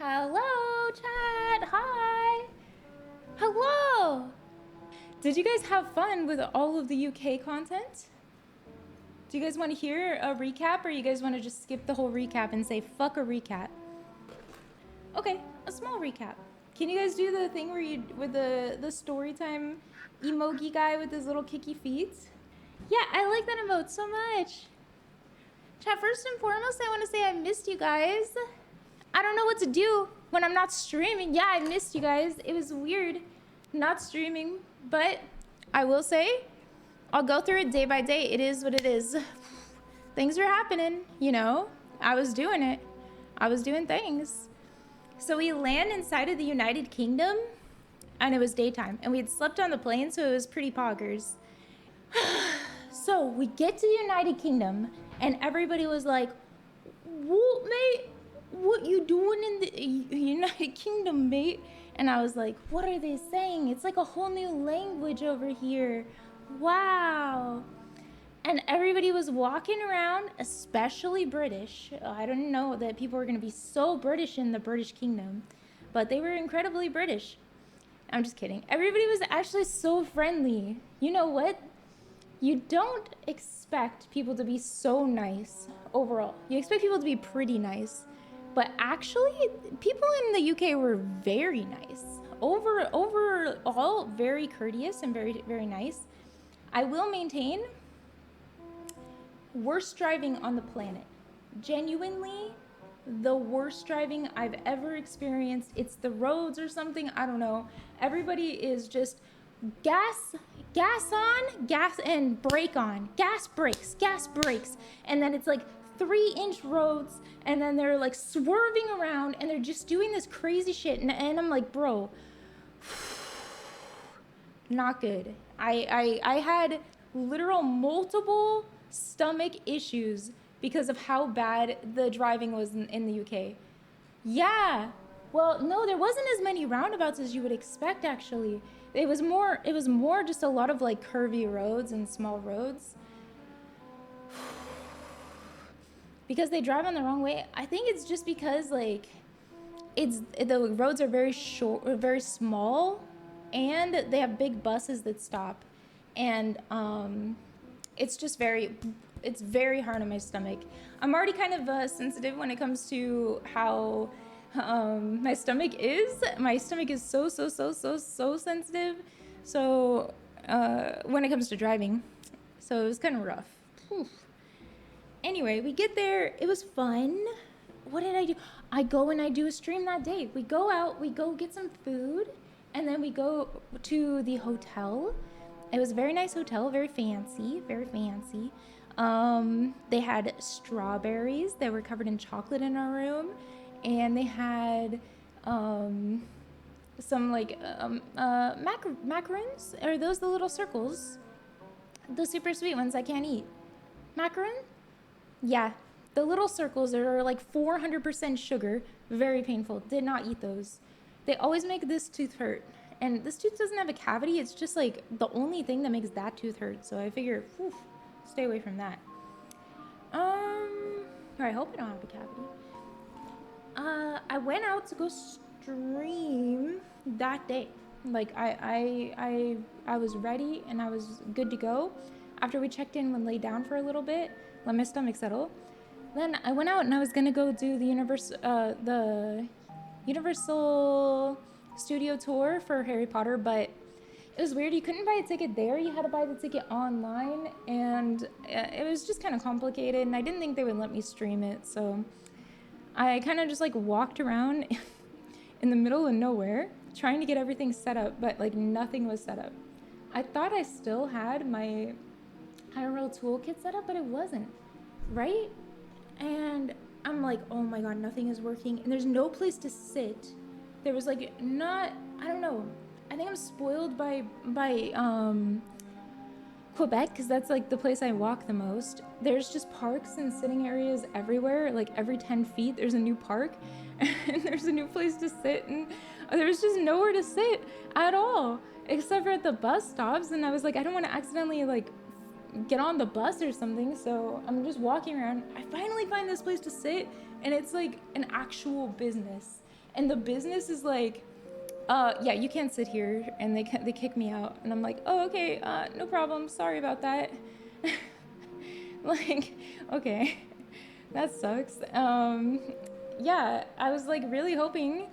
Hello, chat. Hi. Hello. Did you guys have fun with all of the UK content? Do you guys want to hear a recap, or you guys want to just skip the whole recap and say fuck a recap? Okay, a small recap. Can you guys do the thing where you with the story time emoji guy with his little kicky feet? Yeah, I like that emote so much. Chat, first and foremost, I want to say I missed you guys. I don't know what to do when I'm not streaming. Yeah, I missed you guys. It was weird not streaming, but I will say I'll go through it day by day. It is what it is. Things are happening, you know. I was doing it. I was doing things. So we land inside of the United Kingdom, and it was daytime, and we had slept on the plane, so it was pretty poggers. So we get to the United Kingdom, and everybody was like, "What, mate? What you doing in the United Kingdom, mate?" And I was like, what are they saying? It's like a whole new language over here. Wow. And everybody was walking around, especially British. I didn't know that people were going to be so British in the British Kingdom, but they were incredibly British. I'm just kidding. Everybody was actually so friendly. You know what? You don't expect people to be so nice overall. You expect people to be pretty nice. But actually, people in the UK were very nice. Overall, very courteous and very, very nice. I will maintain, worst driving on the planet. Genuinely, the worst driving I've ever experienced. It's the roads or something, I don't know. Everybody is just gas on, gas and brake on, gas brakes, and then it's like 3-inch roads, and then they're like swerving around, and they're just doing this crazy shit, and I'm like, bro, not good. I had literal multiple stomach issues because of how bad the driving was in the UK. Yeah, well, no, there wasn't as many roundabouts as you would expect, actually. It was more just a lot of like curvy roads and small roads. Because they drive on the wrong way. I think it's just because like the roads are very short, very small, and they have big buses that stop, and it's just it's very hard on my stomach. I'm already kind of sensitive when it comes to how my stomach is. My stomach is so sensitive. So when it comes to driving, so it was kind of rough. Oof. Anyway, we get there. It was fun. What did I do? I go and I do a stream that day. We go out, we go get some food, and then we go to the hotel. It was a very nice hotel, very fancy, very fancy. They had strawberries that were covered in chocolate in our room, and they had some like macaroons. Are those the little circles? The super sweet ones I can't eat. Macaroon? Yeah, the little circles are like 400% sugar, very painful. Did not eat those. They always make this tooth hurt. And this tooth doesn't have a cavity. It's just like the only thing that makes that tooth hurt. So I figure, stay away from that. Or I hope I don't have a cavity. I went out to go stream that day. Like I was ready and I was good to go. After we checked in and laid down for a little bit, let my stomach settle. Then I went out and I was gonna go do the Universal Studio tour for Harry Potter, but it was weird. You couldn't buy a ticket there. You had to buy the ticket online, and it was just kind of complicated, and I didn't think they would let me stream it, so I kind of just like walked around in the middle of nowhere trying to get everything set up, but like nothing was set up. I thought I still had my IRL toolkit set up, but it wasn't, right? And I'm like, oh my god, nothing is working, and there's no place to sit. There was like I don't know. I think I'm spoiled by Quebec, because that's like the place I walk the most. There's just parks and sitting areas everywhere. Like every 10 feet, there's a new park, and there's a new place to sit, and there's just nowhere to sit at all, except for at the bus stops. And I was like, I don't want to accidentally like get on the bus or something, so I'm just walking around. I finally find this place to sit, and it's like an actual business. And the business is like, yeah, you can't sit here, and they kick me out, and I'm like, oh, okay, no problem, sorry about that. Like, okay, that sucks. Yeah, I was like really hoping.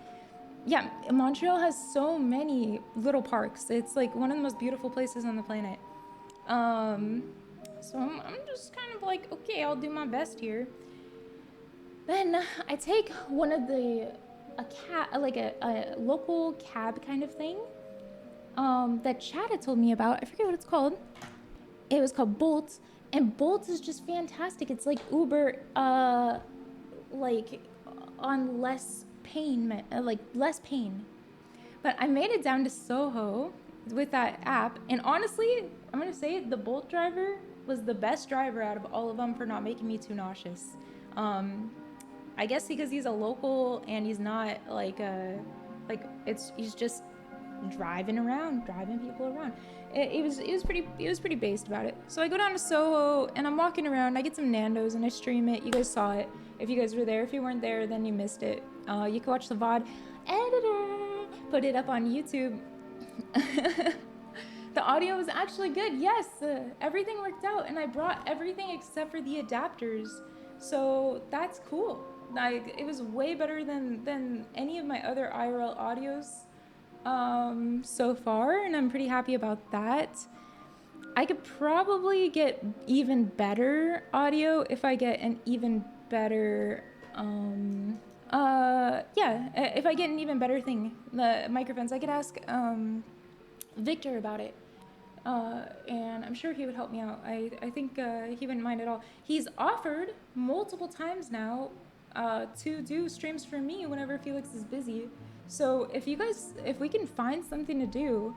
Yeah, Montreal has so many little parks. It's like one of the most beautiful places on the planet. So I'm just kind of like, okay, I'll do my best here. Then I take one of a local cab kind of thing that Chad had told me about. I forget what it's called. It was called Bolt, and Bolt is just fantastic. It's like Uber, like on less pain, less pain. But I made it down to Soho with that app, and honestly, I'm gonna say the Bolt driver was the best driver out of all of them for not making me too nauseous. I guess because he's a local and he's not he's just driving people around. It was pretty based about it. So I go down to Soho and I'm walking around. I get some Nando's and I stream it. You guys saw it. If you guys were there, if you weren't there, then you missed it. You can watch the VOD. Editor put it up on YouTube. The audio was actually good. Yes, everything worked out, and I brought everything except for the adapters. So that's cool. Like, it was way better than any of my other IRL audios so far, and I'm pretty happy about that. I could probably get even better audio if I get an even better if I get an even better thing, the microphones. I could ask Victor about it, and I'm sure he would help me out. I think he wouldn't mind at all. He's offered multiple times now to do streams for me whenever Felix is busy. So if we can find something to do,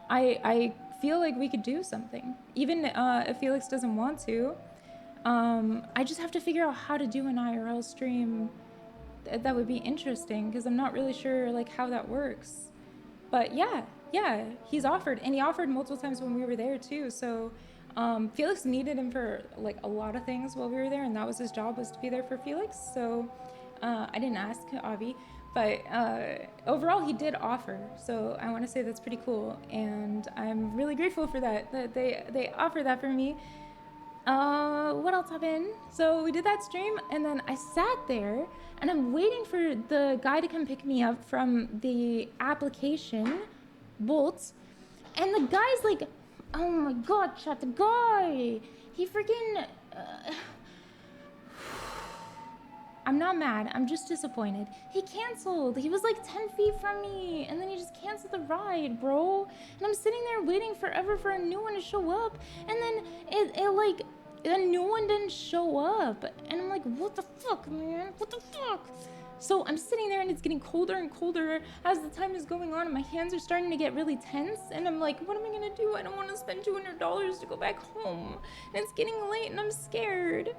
I feel like we could do something. Even if Felix doesn't want to, I just have to figure out how to do an IRL stream that would be interesting, because I'm not really sure like how that works. But yeah, he's offered, and he offered multiple times when we were there too. So Felix needed him for like a lot of things while we were there, and that was his job, was to be there for Felix. So I didn't ask Avi, but overall he did offer. So I want to say that's pretty cool, and I'm really grateful for that they offered that for me. What else happened? So we did that stream, and then I sat there and I'm waiting for the guy to come pick me up from the application, Bolt. And the guy's like, oh my god, chat, the guy, he freaking, I'm not mad, I'm just disappointed. He canceled. He was like 10 feet from me, and then he just canceled the ride, bro. And I'm sitting there waiting forever for a new one to show up, and then the new one didn't show up. And I'm like, what the fuck, man? What the fuck? So I'm sitting there, and it's getting colder and colder as the time is going on, and my hands are starting to get really tense, and I'm like, what am I gonna do? I don't want to spend $200 to go back home, and it's getting late, and I'm scared.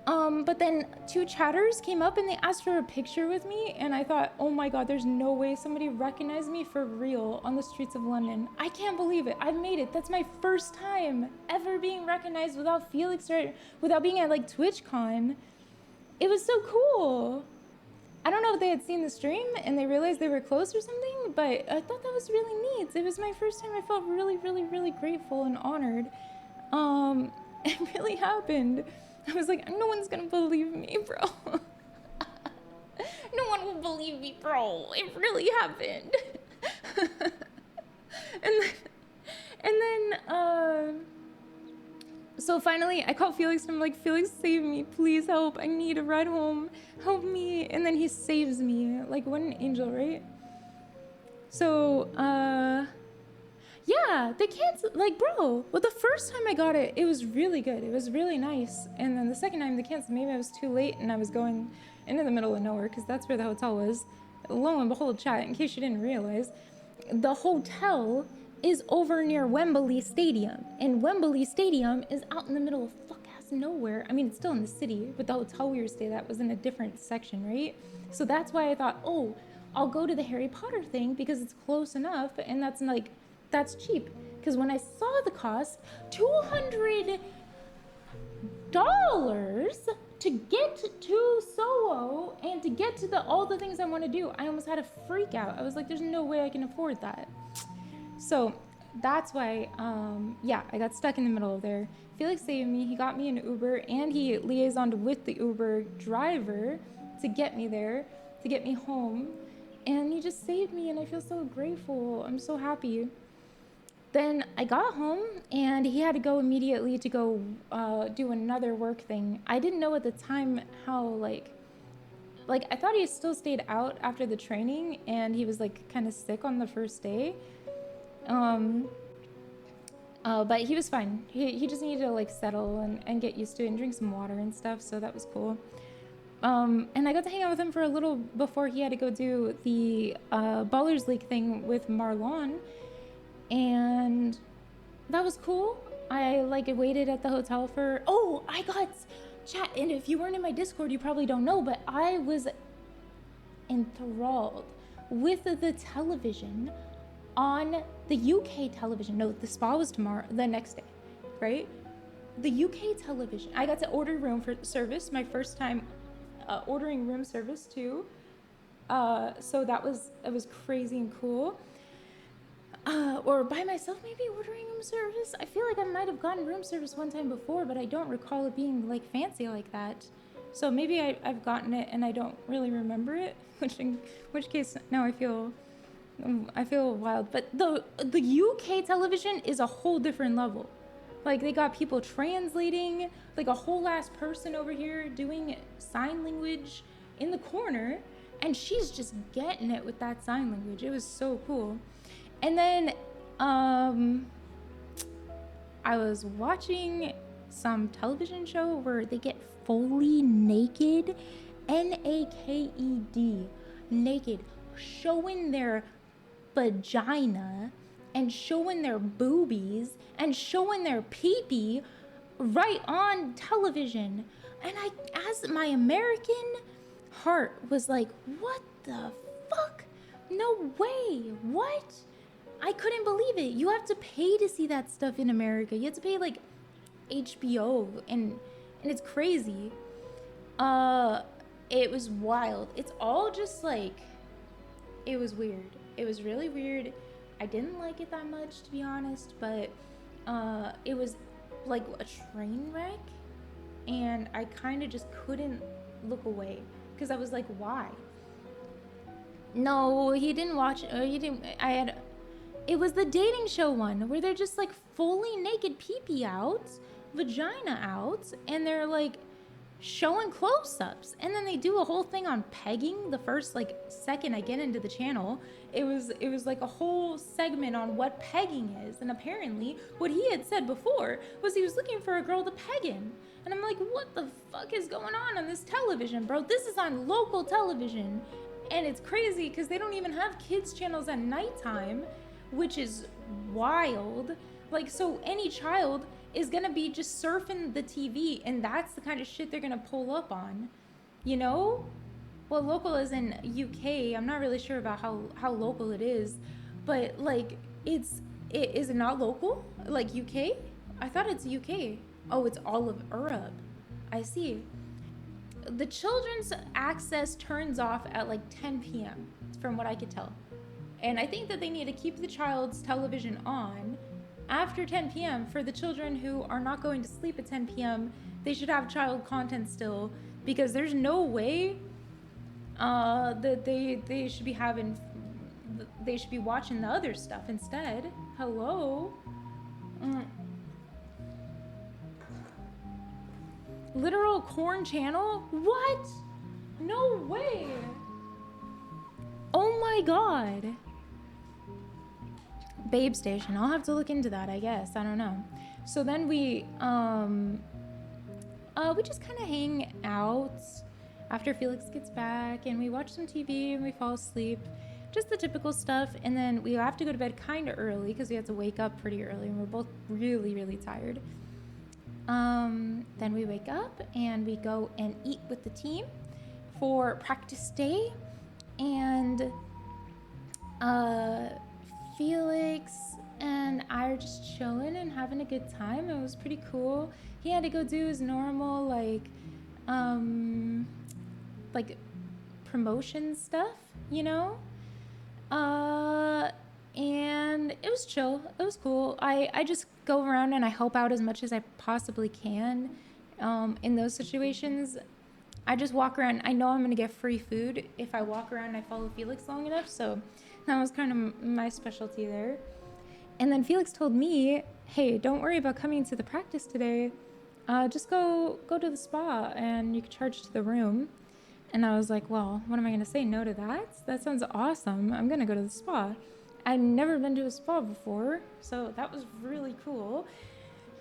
But then 2 chatters came up and they asked for a picture with me, and I thought, oh my god, there's no way somebody recognized me for real on the streets of London. I can't believe it. I've made it. That's my first time ever being recognized without Felix or without being at like TwitchCon. It was so cool. I don't know if they had seen the stream and they realized they were close or something, but I thought that was really neat. It was my first time. I felt really, really, really grateful and honored. It really happened. I was like, no one's gonna believe me, bro. No one will believe me, bro. It really happened. and then, so finally I called Felix and I'm like, Felix, save me, please help. I need a ride home. Help me. And then he saves me. Like, what an angel, right? So, yeah, they canceled, like, bro, well, the first time I got it, it was really good. It was really nice. And then the second time they canceled, maybe I was too late and I was going into the middle of nowhere, because that's where the hotel was. Lo and behold, chat, in case you didn't realize, the hotel is over near Wembley Stadium. And Wembley Stadium is out in the middle of fuck-ass nowhere. I mean, it's still in the city, but the hotel we were staying at was in a different section, right? So that's why I thought, oh, I'll go to the Harry Potter thing because it's close enough, and that's like, that's cheap. Because when I saw the cost, $200 to get to Soho and to get to all the things I want to do, I almost had a freak out. I was like, there's no way I can afford that. So that's why, yeah, I got stuck in the middle of there. Felix saved me. He got me an Uber, and he liaisoned with the Uber driver to get me there, to get me home. And he just saved me, and I feel so grateful. I'm so happy. Then I got home, and he had to go immediately to go do another work thing. I didn't know at the time how, like I thought he still stayed out after the training, and he was like kind of sick on the first day. But he was fine. He just needed to like settle and get used to it and drink some water and stuff, so that was cool. And I got to hang out with him for a little before he had to go do the Ballers League thing with Marlon, and that was cool. I like waited at the hotel for, I got chat, and if you weren't in my Discord, you probably don't know, but I was enthralled with the television on the UK television. No, the spa was the next day, right? The UK television. I got to order room service, my first time ordering room service too. So it was crazy and cool. Or by myself, maybe ordering room service. I feel like I might have gotten room service one time before, but I don't recall it being like fancy like that. So maybe I've gotten it and I don't really remember it, which case now I feel wild. But the UK television is a whole different level. Like they got people translating, like a whole ass person over here doing sign language in the corner, and she's just getting it with that sign language. It was so cool. And then I was watching some television show where they get fully naked, naked, naked, showing their vagina and showing their boobies and showing their pee-pee right on television. And as my American heart was like, what the fuck? No way. What? I couldn't believe it. You have to pay to see that stuff in America. You have to pay like HBO, and it's crazy. It was wild. It's all just like, it was weird. It was really weird. I didn't like it that much, to be honest, but it was like a train wreck, and I kind of just couldn't look away because I was like, why? No, he didn't watch it. It was the dating show one where they're just like fully naked, pee-pee out, vagina out, and they're like showing close-ups, and then they do a whole thing on pegging. The first like second I get into the channel, it was like a whole segment on what pegging is, and apparently what he had said before was he was looking for a girl to peg him. And I'm like, what the fuck is going on this television, bro? This is on local television, and it's crazy because they don't even have kids channels at nighttime, which is wild. Like, so any child is gonna be just surfing the TV, and that's the kind of shit they're gonna pull up on, you know? Well, local is in UK. I'm not really sure about how local it is, but like is it not local? Like UK? I thought it's UK. Oh, it's all of Europe. I see. The children's access turns off at like 10 p.m. from what I could tell. And I think that they need to keep the child's television on after 10 p.m. for the children who are not going to sleep at 10 p.m. They should have child content still, because there's no way that they should be watching the other stuff instead. Hello? Literal corn channel? What? No way. Oh my god. Babe Station. I'll have to look into that, I guess. I don't know. So then we just kind of hang out after Felix gets back, and we watch some TV and we fall asleep. Just the typical stuff. And then we have to go to bed kind of early because we have to wake up pretty early, and we're both really, really tired. Then we wake up and we go and eat with the team for practice day. And Felix and I are just chilling and having a good time. It was pretty cool. He had to go do his normal like like promotion stuff, you know? And it was chill. It was cool. I just go around and I help out as much as I possibly can. In those situations, I just walk around. I know I'm gonna get free food if I walk around and I follow Felix long enough. So that was kind of my specialty there. And then Felix told me, "Hey, don't worry about coming to the practice today. Just go to the spa and you can charge to the room." And I was like, well, what am I going to say no to that? That sounds awesome. I'm going to go to the spa. I'd never been to a spa before, so that was really cool.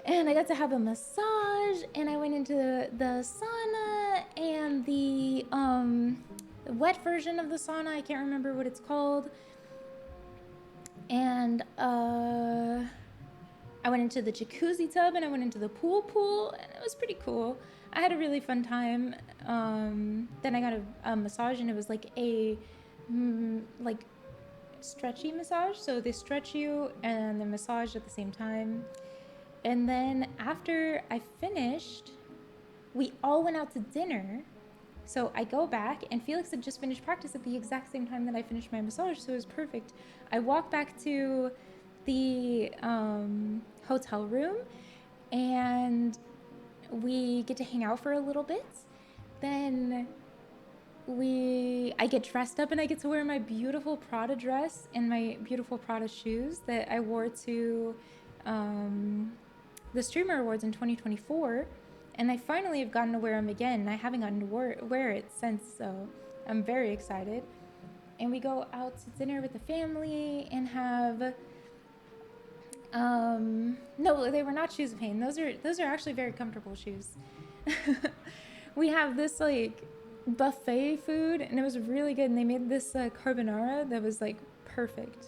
And I got to have a massage, and I went into the sauna and the wet version of the sauna. I can't remember what it's called. And I went into the jacuzzi tub, and I went into the pool, and it was pretty cool. I had a really fun time. Then I got a massage, and it was like a like stretchy massage. So they stretch you and they massage at the same time. And then after I finished, we all went out to dinner. So I go back, and Felix had just finished practice at the exact same time that I finished my massage, so it was perfect. I walk back to the hotel room, and we get to hang out for a little bit. Then I get dressed up, and I get to wear my beautiful Prada dress and my beautiful Prada shoes that I wore to the Streamer Awards in 2024. And I finally have gotten to wear them again. I haven't gotten to wear it since, so I'm very excited. And we go out to dinner with the family and have no, they were not shoes of pain. Those are actually very comfortable shoes. We have this like buffet food, and it was really good, and they made this carbonara that was like perfect.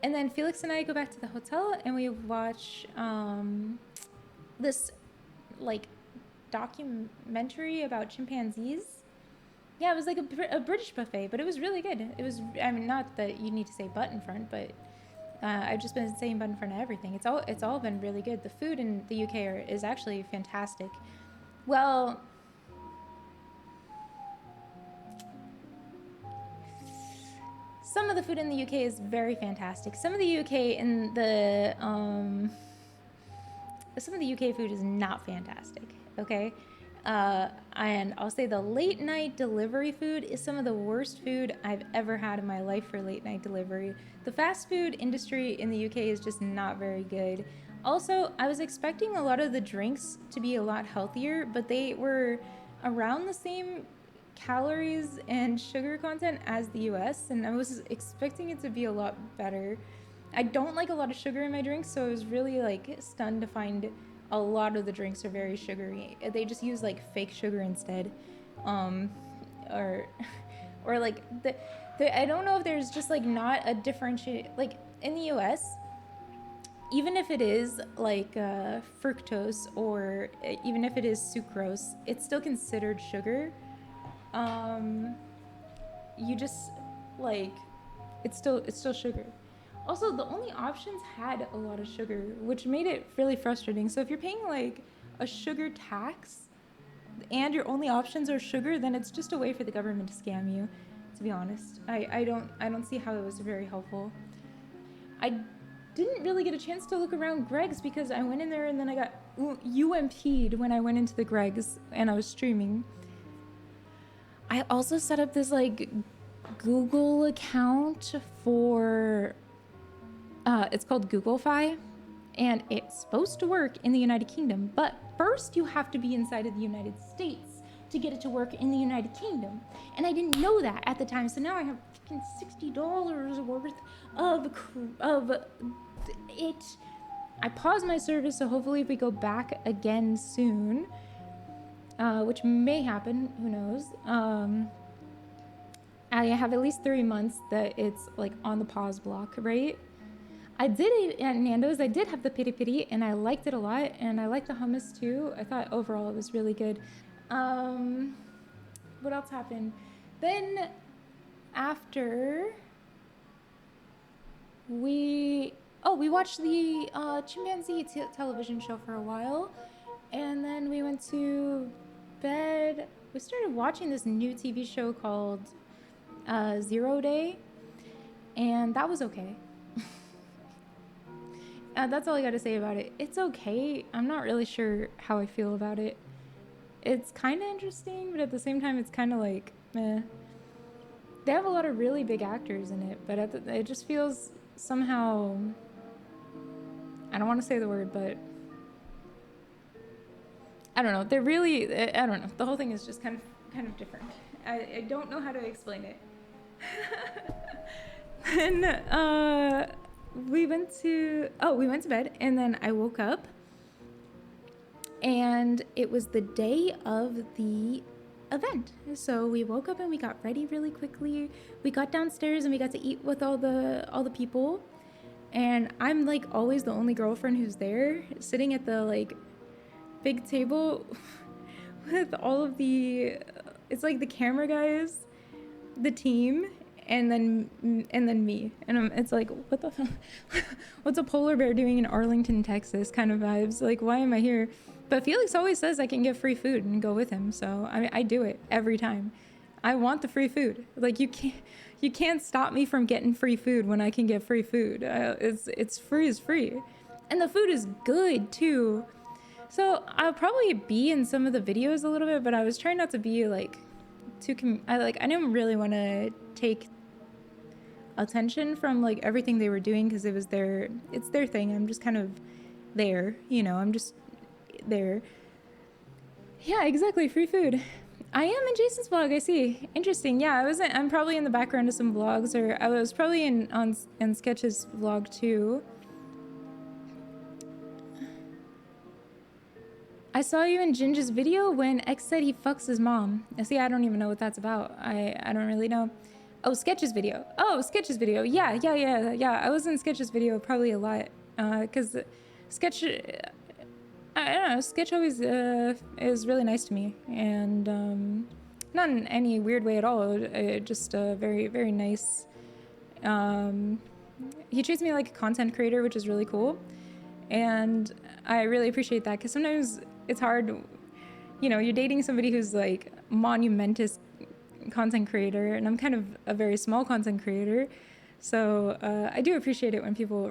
And then Felix and I go back to the hotel, and we watch this like documentary about chimpanzees. Yeah, it was like a British buffet, but it was really good. It was, I mean, not that you need to say butt in front, but I've just been saying butt in front of everything. It's all been really good. The food in the UK is actually fantastic. Well, some of the food in the UK is very fantastic. Some of the UK food is not fantastic, okay? And I'll say the late night delivery food is some of the worst food I've ever had in my life for late night delivery. The fast food industry in the UK is just not very good. Also, I was expecting a lot of the drinks to be a lot healthier, but they were around the same calories and sugar content as the US, and I was expecting it to be a lot better. I don't like a lot of sugar in my drinks, so I was really like stunned to find a lot of the drinks are very sugary. They just use like fake sugar instead, or like I don't know if there's just like not a differentiate, like in the US, even if it is like fructose, or even if it is sucrose, it's still considered sugar. You just like it's still sugar. Also, the only options had a lot of sugar, which made it really frustrating. So if you're paying like a sugar tax and your only options are sugar, then it's just a way for the government to scam you, to be honest. I don't see how it was very helpful. I didn't really get a chance to look around Greg's because I went in there and then I got UMP'd when I went into the Greg's and I was streaming. I also set up this like Google account for it's called Googlefy, and it's supposed to work in the United Kingdom, but first you have to be inside of the United States to get it to work in the United Kingdom. And I didn't know that at the time, so now I have fucking $60 worth of it. I paused my service, so hopefully if we go back again soon, which may happen, who knows. I have at least 3 months that it's like on the pause block, right? I did eat at Nando's. I did have the piri piri, and I liked it a lot, and I liked the hummus too. I thought overall it was really good. What else happened? Then after we watched the chimpanzee television show for a while, and then we went to bed. We started watching this new TV show called 0 Day, and that was okay. That's all I gotta say about it. It's okay. I'm not really sure how I feel about it. It's kind of interesting, but at the same time, it's kind of like, meh. They have a lot of really big actors in it, but it just feels somehow, I don't want to say the word, but I don't know. They're really, I don't know. The whole thing is just kind of different. I don't know how to explain it. And we went to bed, and then I woke up, and it was the day of the event. So we woke up and we got ready really quickly. We got downstairs and we got to eat with all the people. And I'm like always the only girlfriend who's there, sitting at the like big table with all of the, it's like the camera guys, the team, and then me. And it's like, what the fuck? What's a polar bear doing in Arlington, Texas kind of vibes? Like, why am I here? But Felix always says I can get free food and go with him. So I mean, I do it every time. I want the free food. Like, you can't stop me from getting free food when I can get free food. It's free is free. And the food is good too. So I'll probably be in some of the videos a little bit, but I was trying not to be like I didn't really want to take attention from like everything they were doing, because it's their thing. I'm just kind of there, I'm just there. Yeah, exactly. Free food. I am in Jason's vlog. I see. Interesting. Yeah, I'm probably in the background of some vlogs, or I was probably in Sketch's vlog too. I saw you in Ginger's video when X said he fucks his mom. See, I don't even know what that's about. I don't really know. Oh, Sketch's video. Yeah. I was in Sketch's video probably a lot, because Sketch, I don't know, Sketch always is really nice to me, and not in any weird way at all. Just very, very nice. He treats me like a content creator, which is really cool, and I really appreciate that, because sometimes it's hard, you're dating somebody who's like monumentous content creator, and I'm kind of a very small content creator, so I do appreciate it when people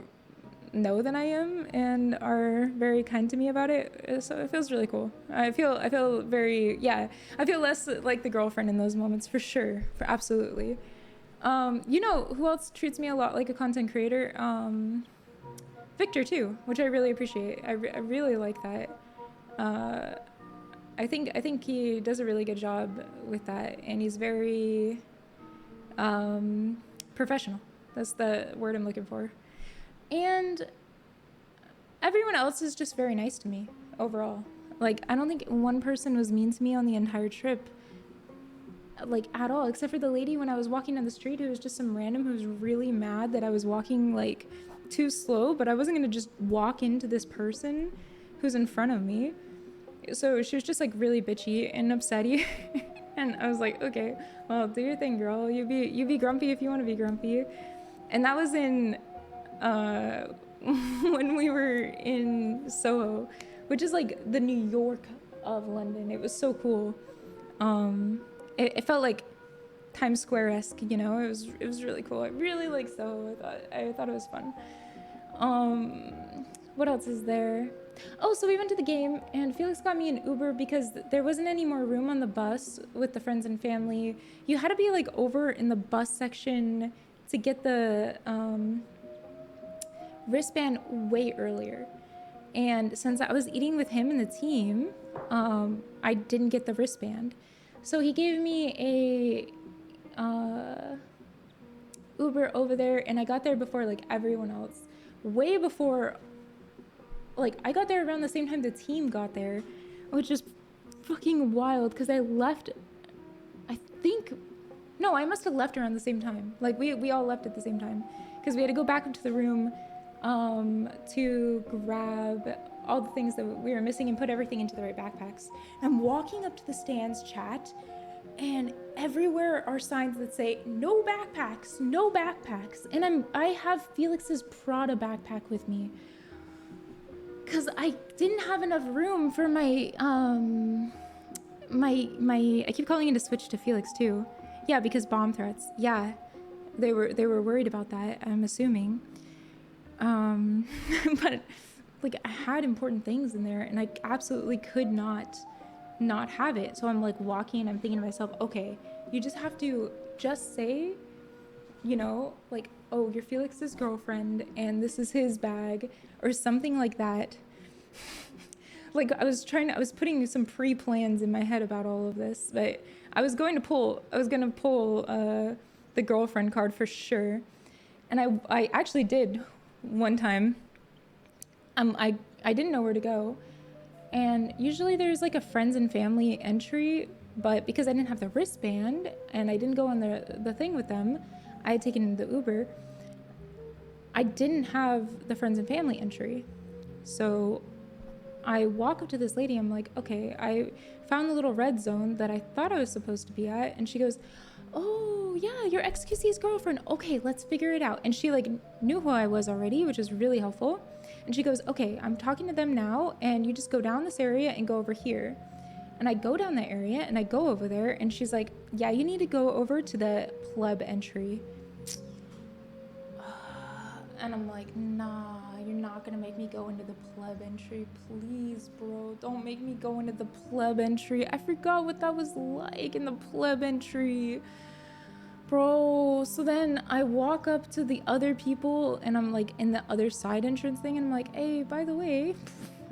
know that I am and are very kind to me about it. So it feels really cool. I feel very, yeah, I feel less like the girlfriend in those moments, for sure, for absolutely. Who else treats me a lot like a content creator? Victor too, which I really appreciate. I really like that. I think he does a really good job with that, and he's very professional. That's the word I'm looking for. And everyone else is just very nice to me overall. Like, I don't think one person was mean to me on the entire trip, like, at all, except for the lady when I was walking down the street, who was just some random who was really mad that I was walking like too slow, but I wasn't gonna just walk into this person who's in front of me. So she was just like really bitchy and upsetty. And I was like, okay, well, do your thing, girl. You be grumpy if you want to be grumpy. And that was in when we were in Soho, which is like the New York of London. It was so cool. It felt like Times Square-esque, It was really cool. I really like Soho. I thought it was fun. What else is there? Oh, so we went to the game, and Felix got me an Uber because there wasn't any more room on the bus with the friends and family. You had to be like over in the bus section to get the wristband way earlier. And since I was eating with him and the team, I didn't get the wristband. So he gave me a Uber over there, and I got there before like everyone else. Way before, like, I got there around the same time the team got there, which is fucking wild, because I left, I must have left around the same time. Like, we all left at the same time, because we had to go back into the room to grab all the things that we were missing and put everything into the right backpacks. I'm walking up to the stands, chat, and everywhere are signs that say no backpacks, no backpacks. And I have Felix's Prada backpack with me, because I didn't have enough room for my I keep calling in to switch to Felix too. Yeah, because bomb threats. Yeah, they were worried about that, I'm assuming. But like I had important things in there and I absolutely could not have it. So I'm like walking and I'm thinking to myself, okay, you just have to just say, you know, like, oh, you're Felix's girlfriend and this is his bag or something like that. Like I was putting some pre-plans in my head about all of this, but I was gonna pull the girlfriend card for sure. And I actually did one time. I didn't know where to go. And usually there's like a friends and family entry, but because I didn't have the wristband and I didn't go on the thing with them, I had taken the Uber. I didn't have the friends and family entry. So I walk up to this lady, I'm like, okay, I found the little red zone that I thought I was supposed to be at. And she goes, oh yeah, you're XQC's girlfriend. Okay, let's figure it out. And she like knew who I was already, which was really helpful. And she goes, okay, I'm talking to them now and you just go down this area and go over here. And I go down that area and I go over there and she's like, yeah, you need to go over to the pleb entry. And I'm like, nah, you're not gonna make me go into the pleb entry. Please, bro, don't make me go into the pleb entry. I forgot what that was like in the pleb entry. Bro, so then I walk up to the other people and I'm like in the other side entrance thing and I'm like, hey, by the way,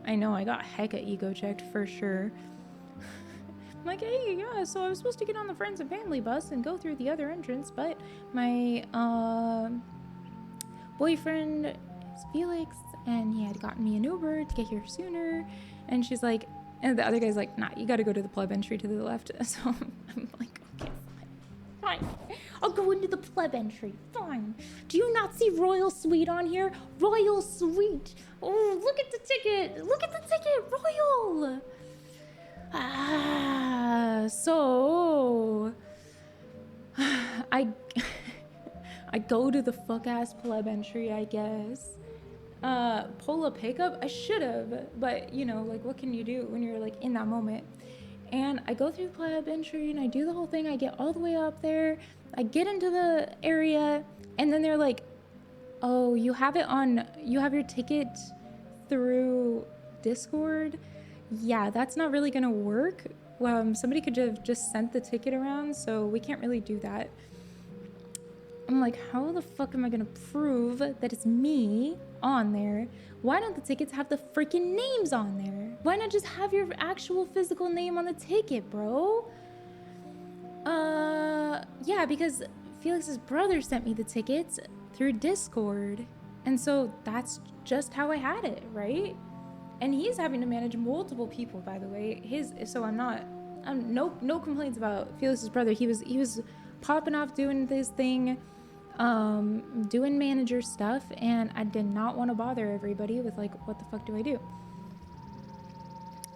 I know I got hecka ego checked for sure. I'm like, hey, yeah, so I was supposed to get on the friends and family bus and go through the other entrance, but my boyfriend is Felix and he had gotten me an Uber to get here sooner. And she's like, and the other guy's like, nah, you gotta go to the pleb entry to the left. So I'm like, okay, fine. I'll go into the pleb entry. Fine. Do you not see Royal Suite on here? Royal Suite. Oh, look at the ticket. Look at the ticket. Royal. So I go to the fuck ass pleb entry, I guess. Pull a pickup? I should have, but you know, like what can you do when you're like in that moment? And I go through the pleb entry and I do the whole thing. I get all the way up there. I get into the area and then they're like, oh, you have your ticket through Discord? Yeah, that's not really gonna work. Somebody could have just sent the ticket around, so we can't really do that. I'm like, how the fuck am I gonna prove that it's me on there? Why don't the tickets have the freaking names on there? Why not just have your actual physical name on the ticket, bro? Yeah, because Felix's brother sent me the tickets through Discord. And so that's just how I had it, right? And he's having to manage multiple people, by the way. I'm no complaints about Felix's brother. He was popping off doing this thing, doing manager stuff, and I did not want to bother everybody with like, what the fuck do I do?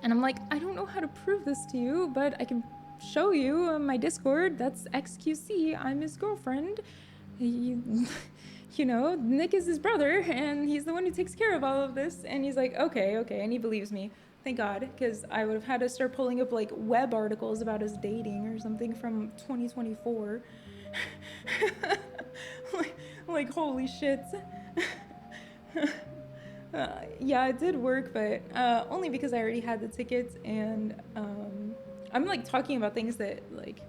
And I'm like, I don't know how to prove this to you, but I can show you on my Discord. That's XQC. I'm his girlfriend. You know, Nick is his brother, and he's the one who takes care of all of this. And he's like, okay, and he believes me. Thank God, because I would have had to start pulling up like web articles about us dating or something from 2024. like holy shit. Yeah, it did work, but only because I already had the tickets, and I'm like talking about things that like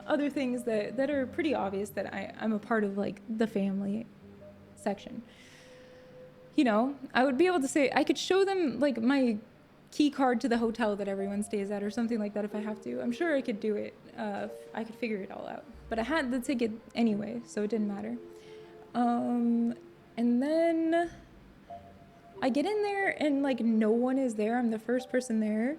other things that are pretty obvious that I'm a part of, like the family section. You know, I would be able to say, I could show them like my key card to the hotel that everyone stays at or something like that if I have to. I'm sure I could do it. I could figure it all out. But I had the ticket anyway, so it didn't matter. And then I get in there and like no one is there. I'm the first person there.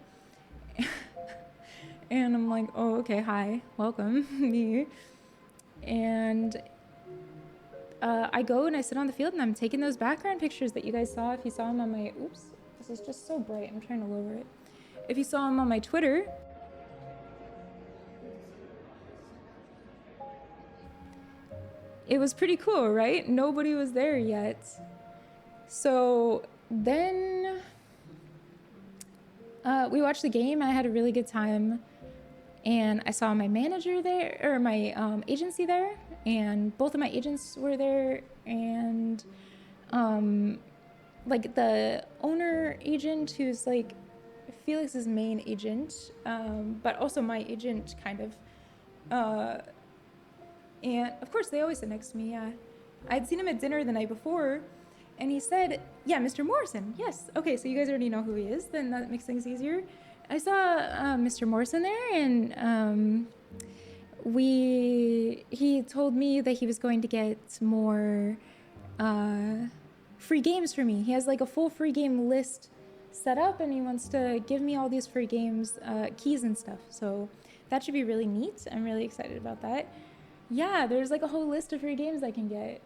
And I'm like, oh, okay, hi, welcome, me. And I go and I sit on the field and I'm taking those background pictures that you guys saw. If you saw them on my, oops, this is just so bright. I'm trying to lower it. If you saw them on my Twitter, it was pretty cool, right? Nobody was there yet. So then We watched the game. I had a really good time, and I saw my manager there, or my agency there, and both of my agents were there, and like the owner agent, who's like Felix's main agent, but also my agent, kind of. And of course, they always sit next to me. Yeah, I'd seen him at dinner the night before, and he said, "Yeah, Mr. Morrison." Yes. Okay, so you guys already know who he is. Then that makes things easier. I saw Mr. Morrison there, and he told me that he was going to get more free games for me. He has like a full free game list set up, and he wants to give me all these free games, keys and stuff. So that should be really neat. I'm really excited about that. Yeah, there's like a whole list of free games I can get.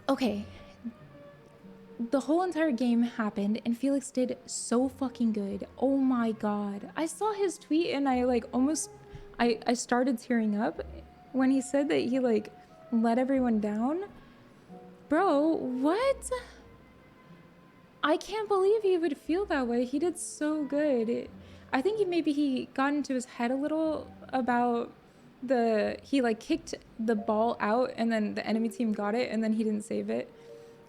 Okay. The whole entire game happened, and Felix did so fucking good. Oh my god. I saw his tweet, and I like almost... I started tearing up when he said that he like let everyone down. Bro, what? I can't believe he would feel that way. He did so good. I think maybe he got into his head a little about he like kicked the ball out, and then the enemy team got it, and then he didn't save it.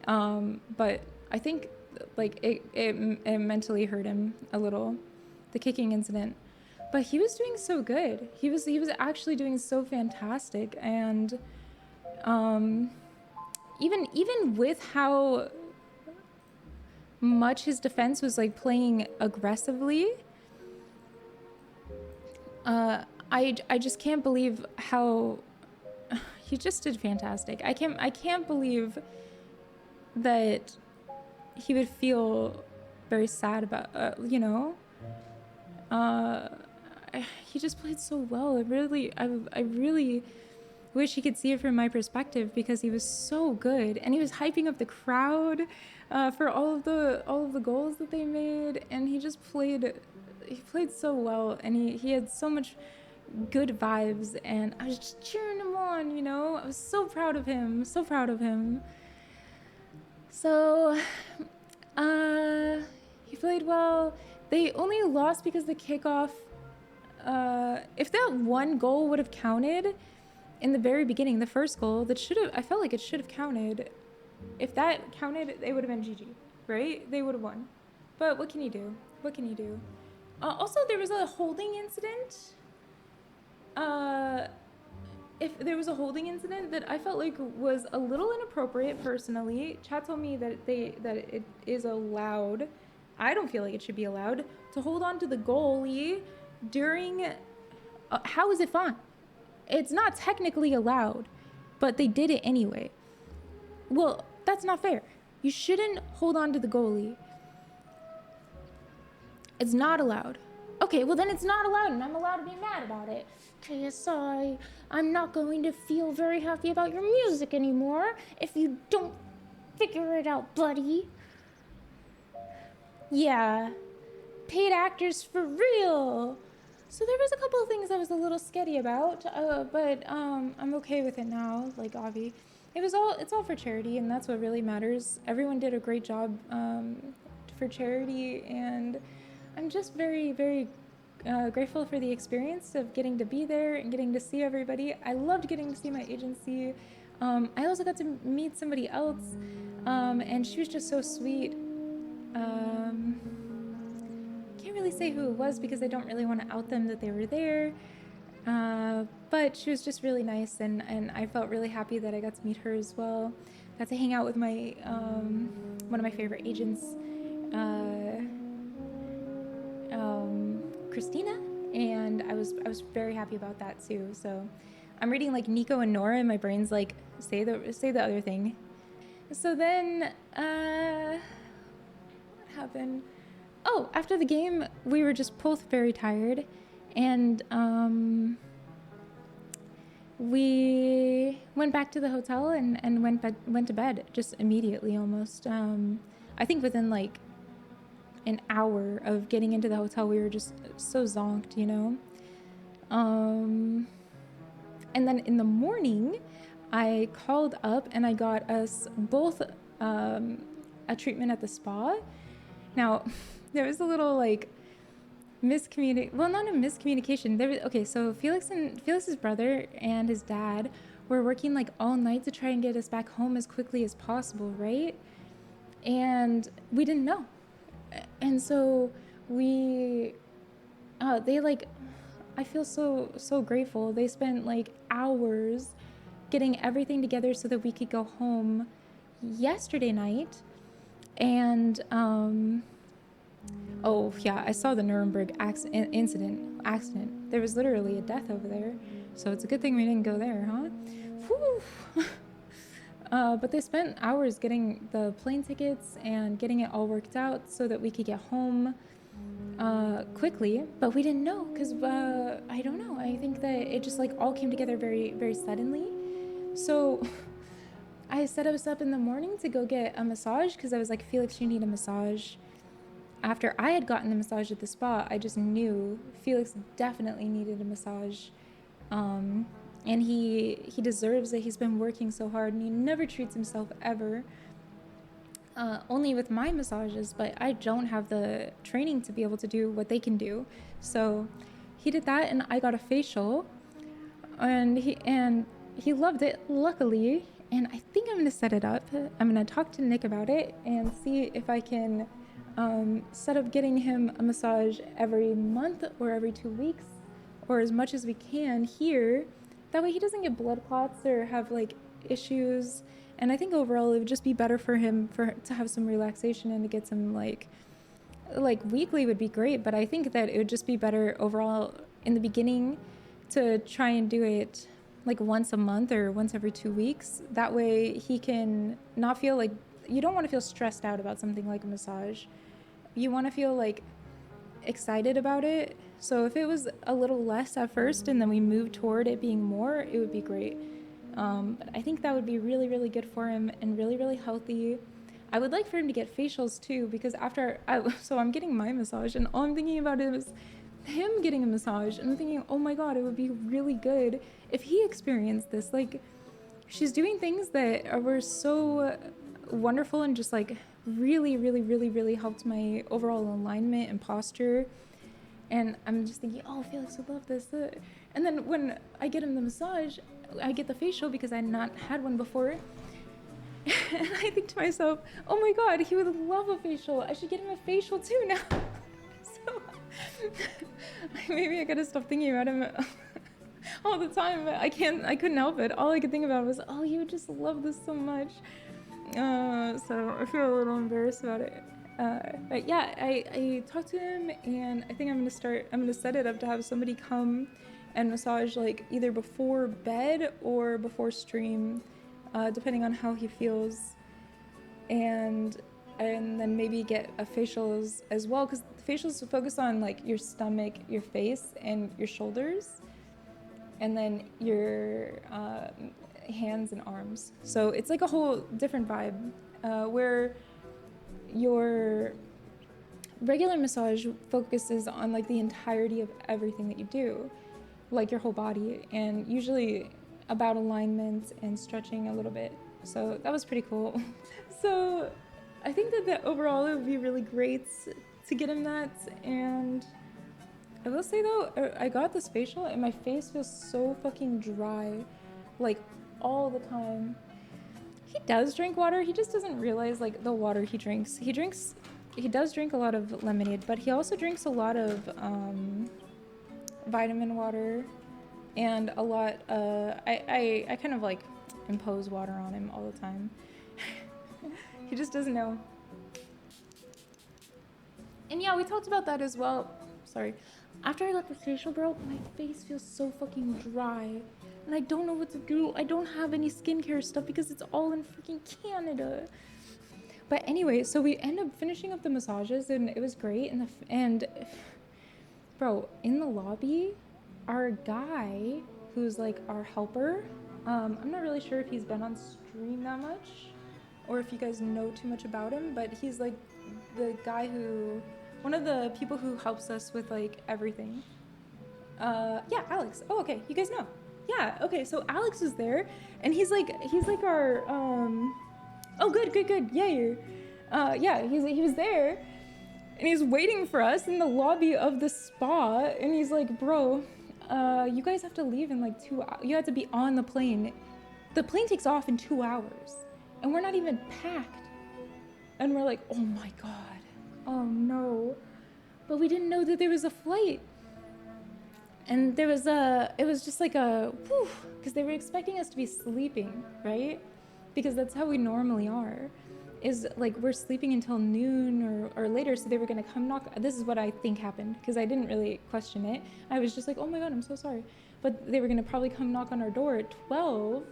But I think like it mentally hurt him a little, the kicking incident. But he was doing so good. He was actually doing so fantastic, and even with how much his defense was like playing aggressively, I just can't believe how he just did fantastic. I can't believe that he would feel very sad about he just played so well. I really wish he could see it from my perspective, because he was so good, and he was hyping up the crowd for all of the goals that they made, and he played so well, and he had so much good vibes, and I was just cheering him on, I was so proud of him, so proud of him. So he played well. They only lost because the kickoff, if that one goal would have counted in the very beginning, the first goal, I felt like it should have counted. If that counted, it would have been GG, right? They would have won. But what can you do? What can you do? Also, there was a holding incident. If there was a holding incident that I felt like was a little inappropriate personally. Chat told me that it is allowed. I don't feel like it should be allowed to hold on to the goalie during... how is it fine? It's not technically allowed, but they did it anyway. Well, that's not fair. You shouldn't hold on to the goalie. It's not allowed. Okay, well then it's not allowed, and I'm allowed to be mad about it. KSI, I'm not going to feel very happy about your music anymore if you don't figure it out, buddy. Yeah, paid actors for real. So there was a couple of things I was a little sketchy about, but I'm okay with it now, like Avi. It's all for charity, and that's what really matters. Everyone did a great job for charity, and I'm just very, very grateful for the experience of getting to be there and getting to see everybody. I loved getting to see my agency. I also got to meet somebody else, and she was just so sweet. Can't really say who it was because I don't really want to out them that they were there. But she was just really nice, and I felt really happy that I got to meet her as well. Got to hang out with my one of my favorite agents, Christina, and I was very happy about that too. So I'm reading like Nico and Nora, and my brain's like, say the other thing. So then what happened? Oh, after the game, we were just both very tired, and we went back to the hotel and went to bed just immediately, almost. I think within like an hour of getting into the hotel, we were just so zonked, And then in the morning, I called up and I got us both a treatment at the spa. Now, there was a little like well, not a miscommunication. Okay, so Felix's brother and his dad were working like all night to try and get us back home as quickly as possible, right? And we didn't know. And so they like, I feel so grateful. They spent like hours getting everything together so that we could go home yesterday night. And oh yeah, I saw the Nuremberg accident. There was literally a death over there, so it's a good thing we didn't go there, huh? Whew. But they spent hours getting the plane tickets and getting it all worked out so that we could get home quickly. But we didn't know because I don't know. I think that it just like all came together very, very suddenly. So I set us up in the morning to go get a massage because I was like, Felix, you need a massage. After I had gotten the massage at the spa, I just knew Felix definitely needed a massage. And he deserves it. He's been working so hard and he never treats himself ever. Only with my massages, but I don't have the training to be able to do what they can do. So he did that and I got a facial and he loved it, luckily. And I think I'm gonna set it up. I'm gonna talk to Nick about it and see if I can set up getting him a massage every month or every 2 weeks or as much as we can here. That way he doesn't get blood clots or have like issues. And I think overall it would just be better for him to have some relaxation and to get some like weekly would be great. But I think that it would just be better overall in the beginning to try and do it like once a month or once every 2 weeks. That way he can not feel like, you don't want to feel stressed out about something like a massage. You want to feel like excited about it. So if it was a little less at first and then we moved toward it being more, it would be great. But I think that would be really, really good for him and really, really healthy. I would like for him to get facials too, because so I'm getting my massage and all I'm thinking about is him getting a massage. And I'm thinking, oh my God, it would be really good if he experienced this. Like, she's doing things that were so wonderful and just like really, really, really, really helped my overall alignment and posture. And I'm just thinking, oh, Felix would love this. And then when I get him the massage, I get the facial because I had not had one before. And I think to myself, oh my God, he would love a facial. I should get him a facial too now. So maybe I gotta stop thinking about him all the time. But I couldn't help it. All I could think about was, oh, he would just love this so much. So I feel a little embarrassed about it. But yeah, I talked to him and I think I'm gonna set it up to have somebody come and massage like either before bed or before stream, depending on how he feels, and then maybe get a facials as well, because the facials focus on like your stomach, your face, and your shoulders, and then your hands and arms. So it's like a whole different vibe, where your regular massage focuses on like the entirety of everything that you do, like your whole body, and usually about alignment and stretching a little bit. So that was pretty cool. So I think that overall it would be really great to get him that. And I will say though, I got this facial and my face feels so fucking dry, like all the time. He does drink water, he just doesn't realize like the water he drinks. He does drink a lot of lemonade, but he also drinks a lot of vitamin water and a lot I kind of like impose water on him all the time. He just doesn't know. And yeah, we talked about that as well. Sorry. After I got the facial, bro, my face feels so fucking dry. And I don't know what to do. I don't have any skincare stuff because it's all in freaking Canada. But anyway, so we end up finishing up the massages and it was great. And bro, in the lobby, our guy, who's like our helper, I'm not really sure if he's been on stream that much or if you guys know too much about him, but he's like the guy one of the people who helps us with like everything. Yeah, Alex. Oh, okay, you guys know. Yeah, okay, so Alex was there and he's like our, oh, good. Yeah, he was there. And he's waiting for us in the lobby of the spa. And he's like, bro, you guys have to leave in like 2 hours. You have to be on the plane. The plane takes off in 2 hours. And we're not even packed. And we're like, oh my God. Oh no. But we didn't know that there was a flight. And it was just like a, whew, because they were expecting us to be sleeping, right? Because that's how we normally are. Is like we're sleeping until noon or later, so they were gonna come knock. This is what I think happened, because I didn't really question it. I was just like, oh my God, I'm so sorry. But they were gonna probably come knock on our door at 12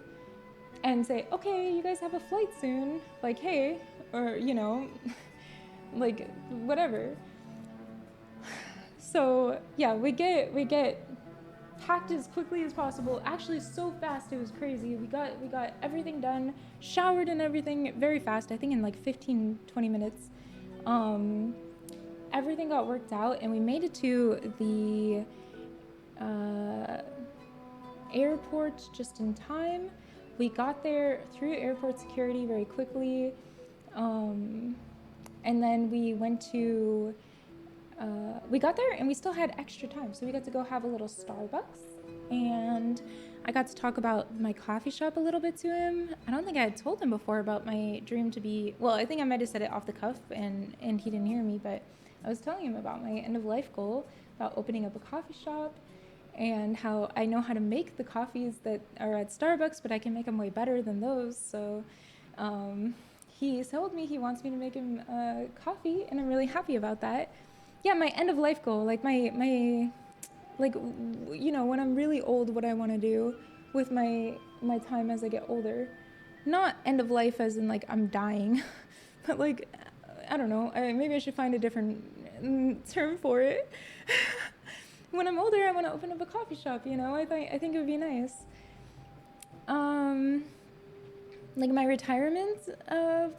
and say, okay, you guys have a flight soon. Like, hey, or, you know, like, whatever. So yeah, we get packed as quickly as possible. Actually, so fast, it was crazy. We got everything done, showered and everything very fast. I think in like 15, 20 minutes. Everything got worked out, and we made it to the airport just in time. We got there through airport security very quickly, and then we went to. We got there and we still had extra time, so we got to go have a little Starbucks, and I got to talk about my coffee shop a little bit to him. I don't think I had told him before about my dream to be, well, I think I might have said it off the cuff and he didn't hear me, but I was telling him about my end of life goal, about opening up a coffee shop, and how I know how to make the coffees that are at Starbucks, but I can make them way better than those. So he told me he wants me to make him coffee, and I'm really happy about that. Yeah, my end of life goal, like my like, you know, when I'm really old, what I want to do with my time as I get older. Not end of life as in like I'm dying, but like, I don't know, maybe I should find a different term for it. When I'm older, I want to open up a coffee shop, you know, I think it would be nice. Like my retirement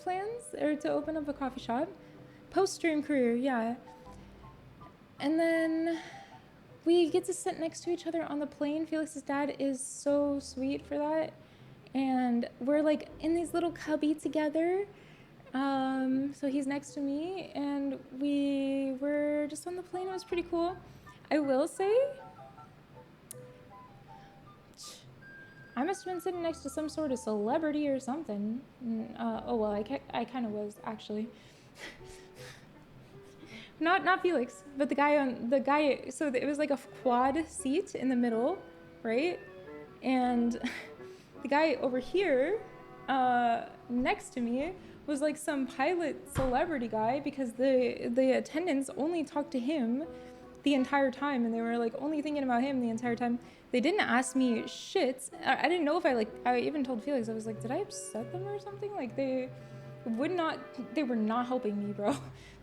plans are to open up a coffee shop, post-stream career, yeah. And then we get to sit next to each other on the plane. Felix's dad is so sweet for that. And we're like in these little cubby together. So he's next to me, and we were just on the plane. It was pretty cool. I will say, I must have been sitting next to some sort of celebrity or something. Oh well, I kind of was actually. Not Felix, but the guy. So it was like a quad seat in the middle, right? And the guy over here, next to me, was like some pilot celebrity guy, because the attendants only talked to him the entire time, and they were like only thinking about him the entire time. They didn't ask me shit. I didn't know if I even told Felix. I was like, did I upset them or something? Like they were not helping me, bro.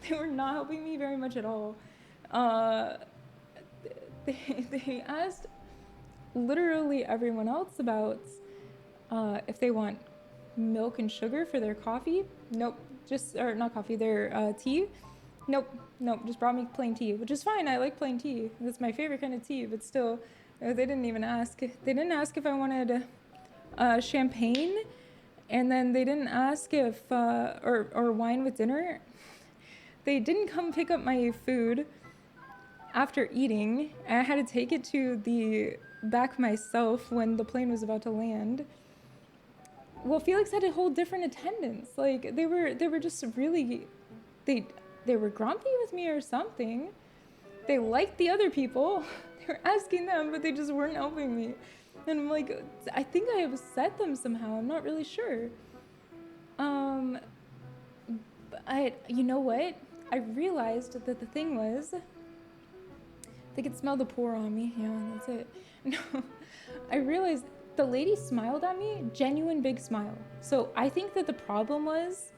They were not helping me very much at all. They asked literally everyone else about if they want milk and sugar for their coffee. Nope, or not coffee, their tea. Nope, just brought me plain tea, which is fine. I like plain tea. That's my favorite kind of tea, but still, they didn't even ask. They didn't ask if I wanted champagne, and then they didn't ask if, or wine with dinner. They didn't come pick up my food after eating. I had to take it to the back myself when the plane was about to land. Well, Felix had a whole different attendance. Like they were just really, they were grumpy with me or something. They liked the other people. They were asking them, but they just weren't helping me. And I'm like, I think I upset them somehow. I'm not really sure. You know what? I realized that the thing was, they could smell the pour on me. Yeah, that's it. No, I realized the lady smiled at me, genuine big smile. So I think that the problem was,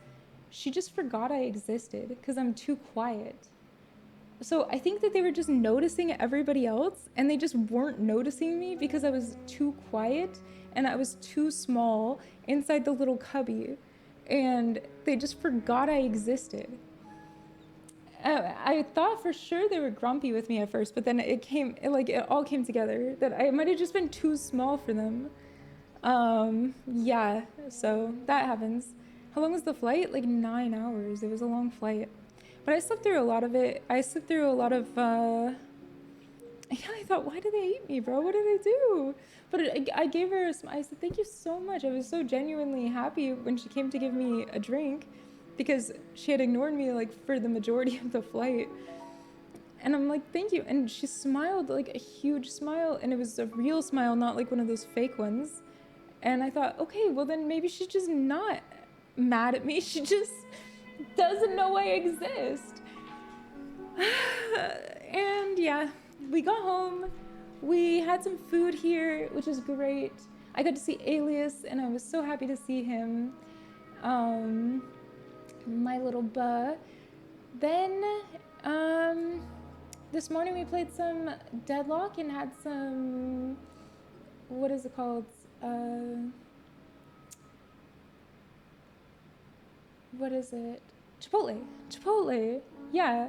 she just forgot I existed because I'm too quiet. So I think that they were just noticing everybody else, and they just weren't noticing me because I was too quiet and I was too small inside the little cubby, and they just forgot I existed. I thought for sure they were grumpy with me at first, but then it all came together that I might have just been too small for them. Yeah, so that happens. How long was the flight? Like 9 hours. It was a long flight. But I slept through a lot of it. I slept through a lot of, yeah, I thought, why did they hate me, bro? What did I do? But I gave her, I said, thank you so much. I was so genuinely happy when she came to give me a drink because she had ignored me like for the majority of the flight. And I'm like, thank you. And she smiled like a huge smile, and it was a real smile, not like one of those fake ones. And I thought, okay, well then maybe she's just not mad at me. She just doesn't know I exist. And yeah, we got home. We had some food here, which is great. I got to see Alias, and I was so happy to see him. My little buh. Then, this morning we played some Deadlock and had some, what is it called? What is it? Chipotle, yeah.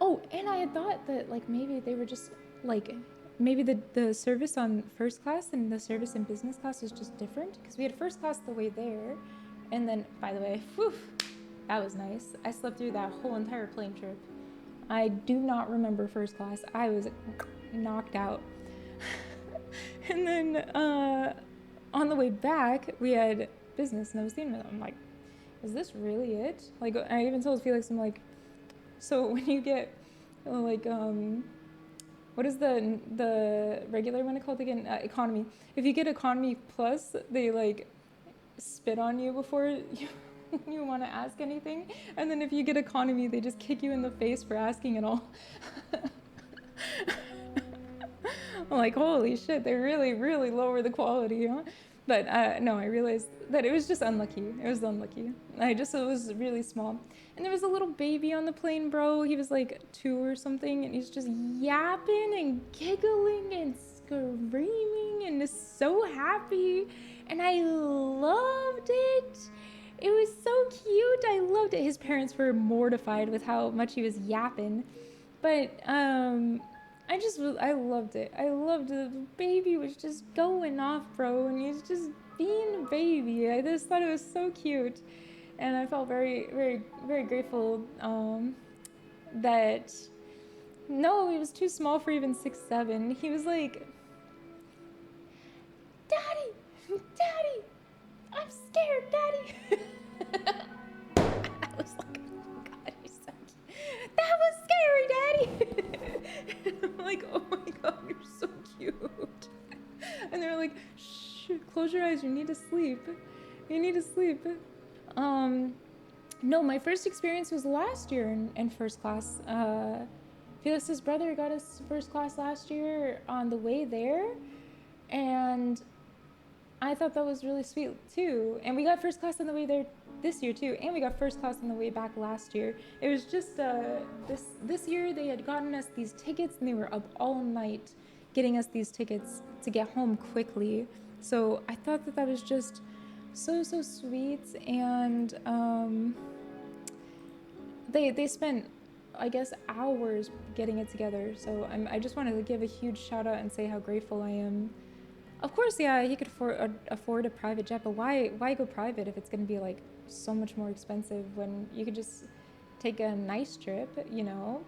Oh, and I had thought that like maybe they were just like, maybe the service on first class and the service in business class was just different, because we had first class the way there, and then, by the way, whew, that was nice. I slept through that whole entire plane trip. I do not remember first class. I was knocked out. And then on the way back, we had business, and I was thinking, I'm like, is this really it? Like, I even told Felix, I'm like, so when you get like what is the regular one called again? Economy. If you get economy plus, they like spit on you before you want to ask anything, and then if you get economy, they just kick you in the face for asking it all. I'm like, holy shit, they really lower the quality, huh? But no, I realized that it was just unlucky. It was unlucky. It was really small. And there was a little baby on the plane, bro. He was like 2 or something, and he's just yapping and giggling and screaming and is so happy. And I loved it. It was so cute. I loved it. His parents were mortified with how much he was yapping. But I loved it. I loved it. The baby was just going off, bro, and he's just being a baby. I just thought it was so cute. And I felt very grateful that, no, he was too small for even 6'7". He was like, Daddy, I'm scared, Daddy. I was like, oh God, he's so cute. That was scary, Daddy. I'm like, oh my God, you're so cute. And they're like, shh, close your eyes, you need to sleep. No, my first experience was last year in first class. Felix's brother got us first class last year on the way there, and I thought that was really sweet too. And we got first class on the way there this year too, and we got first class on the way back last year. It was just this year they had gotten us these tickets, and they were up all night getting us these tickets to get home quickly. So I thought that was just so sweet. And they spent, I guess, hours getting it together. So I just wanted to give a huge shout out and say how grateful I am. Of course, yeah, he could afford a private jet, but why go private if it's going to be like so much more expensive when you could just take a nice trip, you know?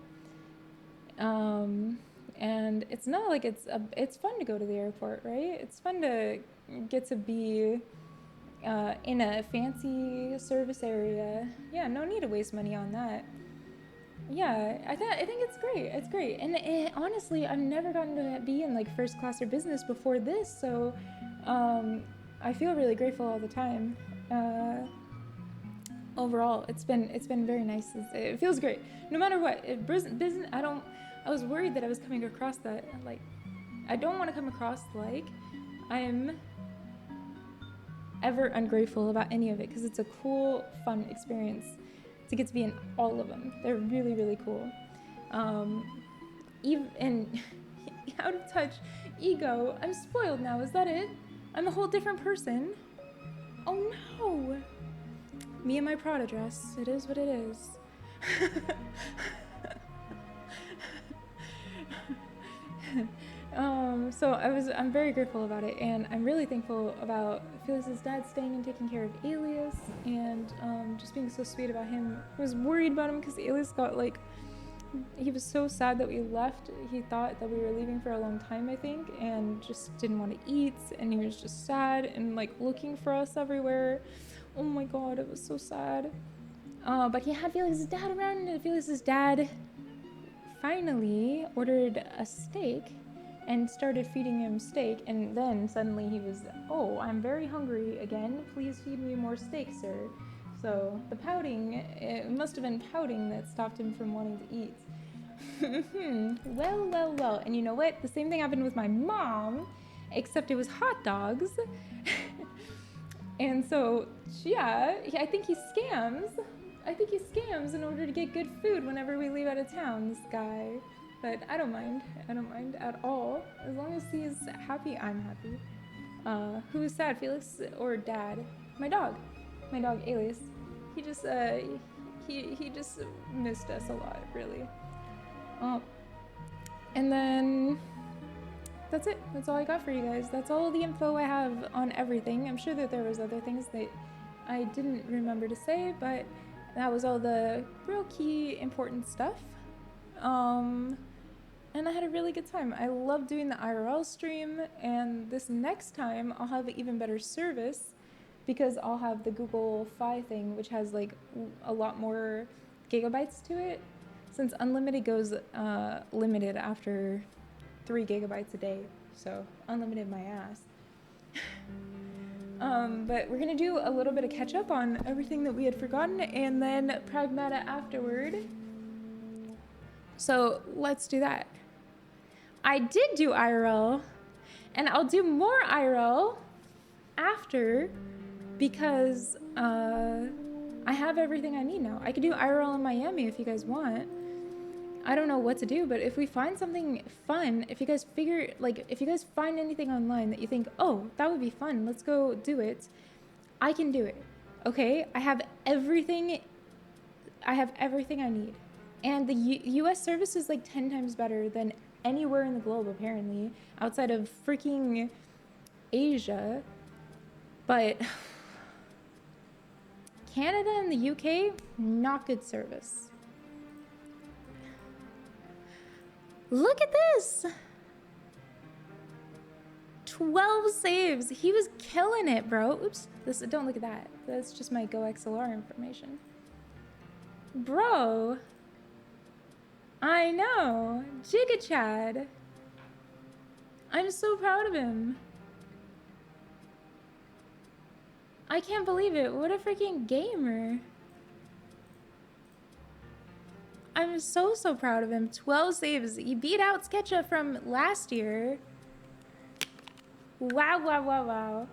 And it's not like it's fun to go to the airport, right? It's fun to get to be in a fancy service area. Yeah, no need to waste money on that. Yeah, I think it's great. It's great. And honestly, I've never gotten to be in like first class or business before this, so I feel really grateful all the time. Overall, it's been very nice. It feels great. No matter what. Business, I was worried that I was coming across that, like, I don't want to come across like I am ever ungrateful about any of it, because it's a cool, fun experience to get to be in all of them. They're really cool. And out of touch, ego. I'm spoiled now. Is that it? I'm a whole different person. Oh no. Me and my Prada dress. It is what it is. So I'm very grateful about it, and I'm really thankful about Felix's dad staying and taking care of Alias, and just being so sweet about him. I was worried about him because Alias got like, he was so sad that we left. He thought that we were leaving for a long time, I think, and just didn't want to eat, and he was just sad and like looking for us everywhere. Oh my god, it was so sad. But he had Felix's dad around, and Felix's dad finally ordered a steak and started feeding him steak, and then suddenly he was, oh, I'm very hungry again, please feed me more steak, sir. So the pouting, it must have been pouting that stopped him from wanting to eat. Well, and you know what, the same thing happened with my mom, except it was hot dogs. And so yeah, I think he scams in order to get good food whenever we leave out of town, this guy. But I don't mind at all. As long as he's happy, I'm happy. Who is sad, Felix or Dad? My dog Alias. He just he just missed us a lot, really. And then that's it. That's all I got for you guys. That's all the info I have on everything. I'm sure that there was other things that I didn't remember to say, but that was all the real key important stuff. And I had a really good time. I love doing the IRL stream, and this next time I'll have even better service because I'll have the Google Fi thing, which has like a lot more gigabytes to it, since unlimited goes limited after 3 gigabytes a day, so unlimited my ass. But we're gonna do a little bit of catch up on everything that we had forgotten, and then Pragmata afterward. So let's do that. I did do IRL, and I'll do more IRL after, because I have everything I need now. I could do IRL in Miami if you guys want. I don't know what to do, but if we find something fun, if you guys find anything online that you think, oh, that would be fun, let's go do it, I can do it, okay? I have everything I need. And the US service is like 10 times better than anywhere in the globe, apparently, outside of freaking Asia. But Canada and the UK, not good service. Look at this! 12 saves. He was killing it, bro. Oops, don't look at that. That's just my GoXLR information. Bro. I know. Giga Chad. I'm so proud of him. I can't believe it. What a freaking gamer. I'm so proud of him. 12 saves. He beat out Sketcha from last year. Wow.